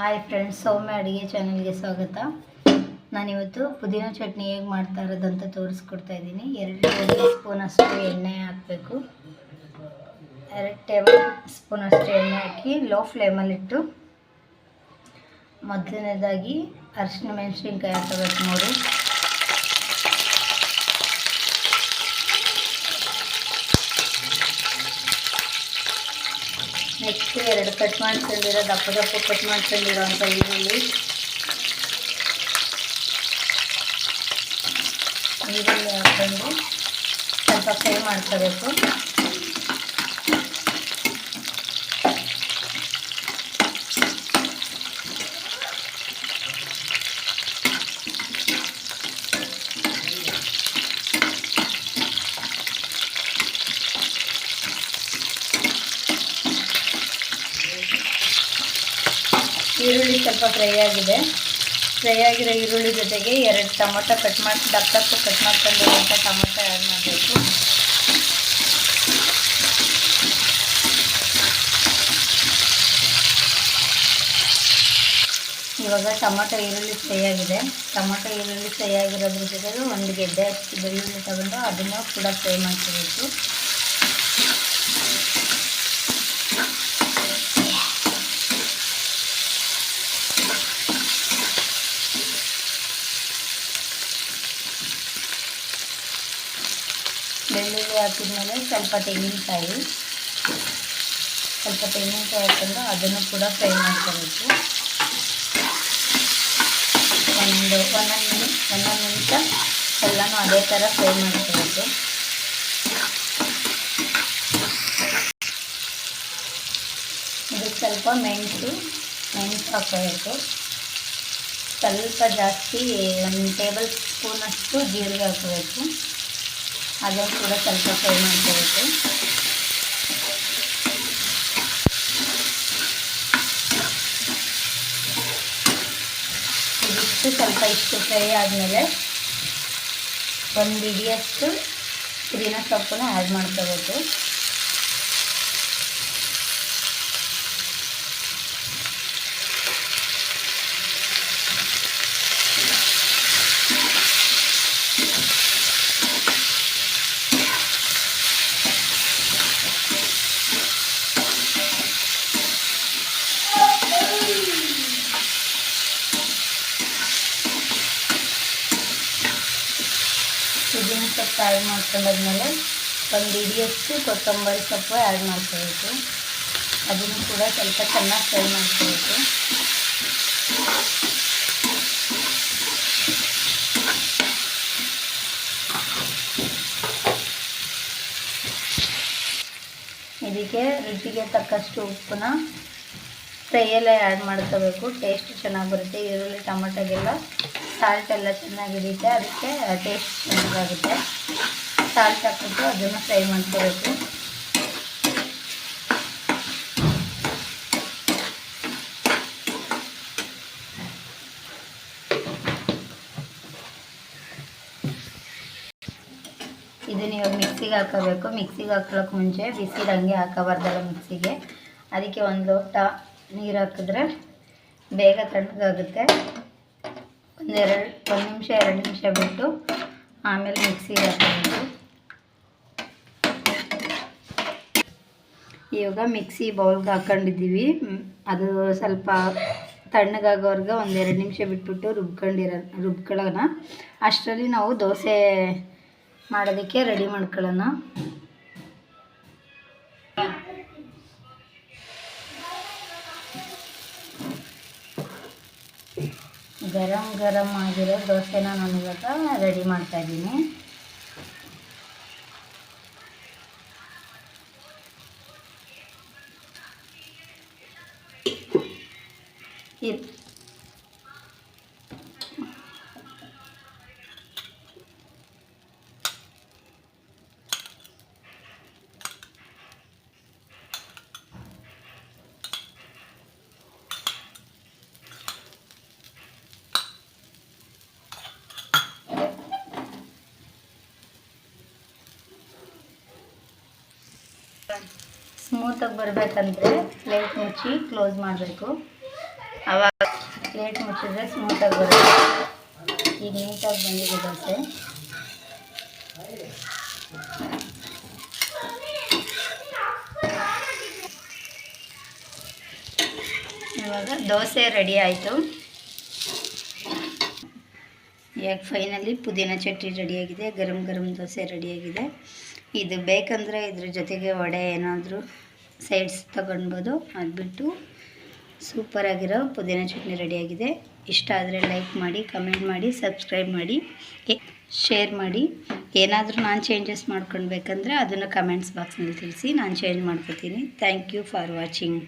Hi friends, ಸೌಮ್ಯ ಅಡುಗೆ ಚಾನಲ್ಗೆ ಸ್ವಾಗತ. ನಾನಿವತ್ತು ಪುದೀನ ಚಟ್ನಿ ಹೇಗೆ ಮಾಡ್ತಾ ಇರೋದಂತ ತೋರಿಸ್ಕೊಡ್ತಾ ಇದ್ದೀನಿ. 2 ಸ್ಪೂನ್ ಅಷ್ಟು ಎಣ್ಣೆ ಹಾಕಬೇಕು. 2 ಟೇಬಲ್ ಸ್ಪೂನ್ ಅಷ್ಟು ಎಣ್ಣೆ ಹಾಕಿ ಲೋ ಫ್ಲೇಮಲ್ಲಿಟ್ಟು ಮೊದಲನೇದಾಗಿ ಅರಿಶಿನ ಮೆಣಸಿನ್ಕಾಯಿ ಹಾಕಬೇಕು 3. ನೆಕ್ಸ್ಟ್ 2 ಕಟ್ ಮಾಡ್ಕೊಂಡಿರೋ ದಪ್ಪ ಕಟ್ ಮಾಡ್ಕೊಂಡಿರೋಂಥ ಈರುಳ್ಳಿ ಹಾಕ್ಕೊಂಡು ಸ್ವಲ್ಪ ಫ್ರೈ ಮಾಡ್ಕೋಬೇಕು. ಈರುಳ್ಳಿ ಸ್ವಲ್ಪ ಫ್ರೈ ಆಗಿರೋ ಈರುಳ್ಳಿ ಜೊತೆಗೆ 2 ಟೊಮೊಟೊ ದಪ್ಪ ಕಟ್ ಮಾಡ್ಕೊಂಡಿರುವಂಥ ಟೊಮೊಟೊ ಆ್ಯಡ್ ಮಾಡಬೇಕು. ಇವಾಗ ಟೊಮೊಟೊ ಈರುಳ್ಳಿ ಫ್ರೈ ಆಗಿರೋದ್ರ ಜೊತೆಗೆ 1 ಗೆಡ್ಡೆ ಅಷ್ಟು ಬೆಳ್ಳುಳ್ಳಿ ತಗೊಂಡು ಅದನ್ನು ಕೂಡ ಫ್ರೈ ಮಾಡ್ಕೋಬೇಕು. ಬೆಳ್ಳುಳ್ಳಿ ಹಾಕಿದ್ಮೇಲೆ ಸ್ವಲ್ಪ ತೆಂಗಿನಕಾಯಿ ಹಾಕೊಂಡು ಅದನ್ನು ಕೂಡ ಫ್ರೈ ಮಾಡ್ಕೋಬೇಕು. ಒಂದೊಂದು ನಿಮಿಷ ಎಲ್ಲನೂ ಅದೇ ಥರ ಫ್ರೈ ಮಾಡ್ಕೋಬೇಕು. ಇದಕ್ಕೆ ಸ್ವಲ್ಪ ಮೆಣಸು ಹಾಕೋಬೇಕು. ಸ್ವಲ್ಪ ಜಾಸ್ತಿ 1 ಟೇಬಲ್ ಸ್ಪೂನ್ ಅಷ್ಟು ಜೀರಿಗೆ ಹಾಕೋಬೇಕು. ಅದನ್ನು ಕೂಡ ಸ್ವಲ್ಪ ಫ್ರೈ ಮಾಡ್ಕೋಬೇಕು. ಇಷ್ಟು ಫ್ರೈ ಆದಮೇಲೆ 1 ಹಿಡಿಯಷ್ಟು ಪುದೀನ ಸೊಪ್ಪನ್ನು ಆ್ಯಡ್ ಮಾಡ್ಕೋಬೇಕು. ಪುದೀನ ಸೊಪ್ಪು ಆ್ಯಡ್ ಮಾಡ್ಕೊಂಡಾದ್ಮೇಲೆ 1 ಹಿಡಿಯಷ್ಟು ಕೊತ್ತಂಬರಿ ಸೊಪ್ಪು ಆ್ಯಡ್ ಮಾಡ್ಕೋಬೇಕು. ಅದನ್ನು ಕೂಡ ಸ್ವಲ್ಪ ಚೆನ್ನಾಗಿ ಫ್ರೈ ಮಾಡ್ಕೋಬೇಕು. ಇದಕ್ಕೆ ರುಚಿಗೆ ತಕ್ಕಷ್ಟು ಉಪ್ಪನ್ನ ಫ್ರೈಯಲ್ಲೇ ಆ್ಯಡ್ ಮಾಡ್ಕೋಬೇಕು. ಟೇಸ್ಟ್ ಚೆನ್ನಾಗಿ ಬರುತ್ತೆ. ಈರುಳ್ಳಿ ಟೊಮೊಟೊಗೆಲ್ಲ ಸಾಲ್ಟ್ ಎಲ್ಲ ಚೆನ್ನಾಗಿ ಹಿಡಿಯುತ್ತೆ, ಅದಕ್ಕೆ ಟೇಸ್ಟ್ ಚೆನ್ನಾಗಾಗುತ್ತೆ. ಸಾಲ್ಟ್ ಹಾಕ್ಬಿಟ್ಟು ಅದನ್ನು ಫ್ರೈ ಮಾಡ್ಕೋಬೇಕು. ಇದನ್ನು ಇವಾಗ ಮಿಕ್ಸಿಗೆ ಹಾಕೋಬೇಕು. ಮಿಕ್ಸಿಗೆ ಹಾಕೊಳ್ಳೋಕೆ ಮುಂಚೆ ಬಿಸಿದಂಗೆ ಹಾಕೋಬಾರ್ದಲ್ಲ ಮಿಕ್ಸಿಗೆ. ಅದಕ್ಕೆ 1 ಲೋಟ ನೀರು ಹಾಕಿದ್ರೆ ಬೇಗ ತಣ್ಣಗಾಗುತ್ತೆ. 1 ನಿಮಿಷ 2 ನಿಮಿಷ ಬಿಟ್ಟು ಆಮೇಲೆ ಮಿಕ್ಸಿಗೆ ಹಾಕೋಬೇಕು. ಇವಾಗ ಮಿಕ್ಸಿ ಬೌಲ್ಗೆ ಹಾಕ್ಕೊಂಡಿದ್ದೀವಿ. ಅದು ಸ್ವಲ್ಪ ತಣ್ಣಗಾಗೋವರೆಗೆ 1-2 ನಿಮಿಷ ಬಿಟ್ಬಿಟ್ಟು ರುಬ್ಕೊಳ್ಳೋಣ. ಅಷ್ಟರಲ್ಲಿ ನಾವು ದೋಸೆ ಮಾಡೋದಕ್ಕೆ ರೆಡಿ ಮಾಡ್ಕೊಳ್ಳೋಣ. ಗರಂ ಆಗಿರೋ ದೋಸೆನ ನಾನು ಇವಾಗ ರೆಡಿ ಮಾಡ್ತಾಯಿದ್ದೀನಿ. ಸ್ಮೂತಾಗಿ ಬರಬೇಕಂದ್ರೆ ಪ್ಲೇಟ್ ಮುಚ್ಚಿ ಕ್ಲೋಸ್ ಮಾಡಬೇಕು. ಆವಾಗ ಪ್ಲೇಟ್ ಮುಚ್ಚಿದ್ರೆ ಸ್ಮೂತಾಗಿ ಬರುತ್ತೆ. ಈಗ ನೀಟಾಗಿ ಬಂದಿದೆ ದೋಸೆ. ಇವಾಗ ದೋಸೆ ರೆಡಿ ಆಯಿತು. ಈಗ ಫೈನಲಿ ಪುದೀನ ಚಟ್ನಿ ರೆಡಿಯಾಗಿದೆ, ಗರಂ ಗರಂ ದೋಸೆ ರೆಡಿಯಾಗಿದೆ. ಇದು ಬೇಕಂದರೆ ಇದ್ರ ಜೊತೆಗೆ ವಡೆ ಏನಾದರೂ ಸೈಡ್ಸ್ ತಗೊಳ್ಬೋದು. ಅದು ಬಿಟ್ಟು ಸೂಪರಾಗಿರೋ ಪುದೀನ ಚಟ್ನಿ ರೆಡಿಯಾಗಿದೆ. ಇಷ್ಟ ಆದರೆ ಲೈಕ್ ಮಾಡಿ, ಕಮೆಂಟ್ ಮಾಡಿ, ಸಬ್ಸ್ಕ್ರೈಬ್ ಮಾಡಿ, ಶೇರ್ ಮಾಡಿ. ಏನಾದರೂ ನಾನು ಚೇಂಜಸ್ ಮಾಡ್ಕೊಳ್ಬೇಕಂದ್ರೆ ಅದನ್ನು ಕಮೆಂಟ್ಸ್ ಬಾಕ್ಸ್ನಲ್ಲಿ ತಿಳಿಸಿ, ನಾನು ಚೇಂಜ್ ಮಾಡ್ಕೊತೀನಿ. Thank you for watching.